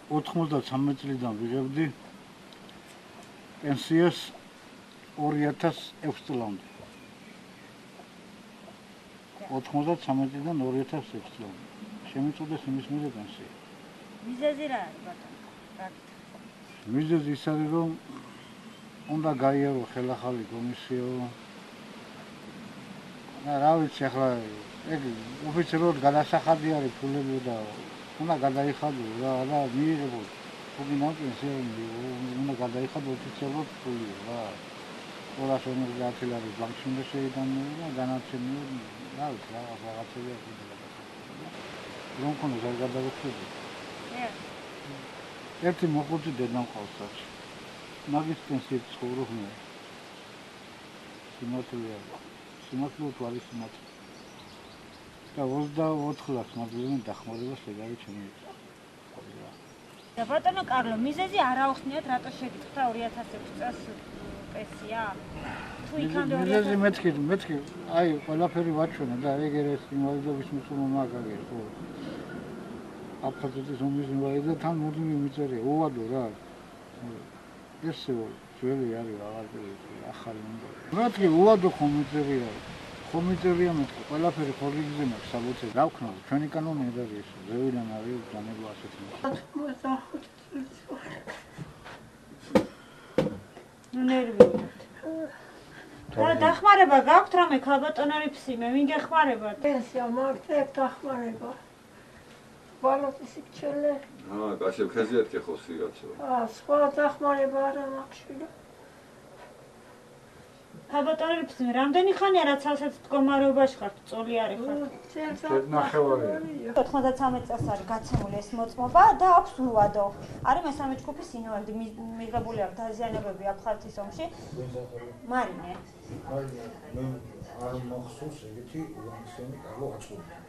93 წლიდან ვიღებდი პენსიას 2006 წლამდე. 93-დან 2006 წლამდე. შემიწოდეს იმის მერე პენსია. მიზეზი რა არის ბატონო? მიზეზი ის არის, რომ უნდა გაიარო ხელახალი კომისიო. რა ვიცი, ახლა ეგ ოფიციალურად გადასახადი არის ფულები და უნდა გადაიხადო რა მიიღებო. თუგინავ პენსია უნდა გადაიხადო ოფიციალურად ფული რა. 250 ლარი ბანკში უნდა შეიტანო და განაცხადო რა ვიცი, რაღაცები აქვს. რომ კონდეს არ გადავიხადო. ერთი მოხუცი დედა მყავს საჭი. მაგის პენსიით ცხოვრობ მე. სიმართლეა. სიმართლე თუ არის სიმართლე. და 24 ლარს მაგალითად დახმარებას ეგარი ჩემი. და ბატონო კარლო, მიზეზი არ აუხსნიათ, რატო შეგიწყდა 2006 წელს პენსია? თუ იქამდე 2000 მიზეზი მეთქი, აი ყველაფერი ვაჩვენე და ეგერ ეს ინვალიდობის მიცუმა მაგაგერ ხო. აფხაზეთის ომის ინვალიდა თან მუდმივი მიწერია, უვადო რა. ესე ძველი არის აღარ ახალი უნდა. მეთქი უვადო ხომიწერია. ხომიწერია მეთქი, ყველაფერი ხორიგზე მაქვს საბუთე. გავქნო, ჩვენი კანონი ეს არის, ზევიდან არის დანება ასეთი. ნუ ნერვიულობთ. და დახმარება გაქვთ რამე ქალბატონარი ფსიმე, ვინ გეხმარებათ? პენსია მართლებ დახმარება. ბალოტის იქჩელე. კაშებ ხეზიათ კეხოსი რაცო. სხვა დახმარება არა მაქვს. ქალბატონარი ფსიმე, რამდენი ხანია რაც ასეთ მდგომარეობაში ხართ, წოლი არის ხართ? წელს 93 წელს არის გაცემული ეს მოწმობა და აქვს უვადო. არის მესამე ჯგუფის ინვალიდი, მიღებული აქვს დაზიანებები აფხაზეთის ომში. მარინე. მე არ მახსოვს ეგეთი ლანქსიანი კარლო აწყვეტი.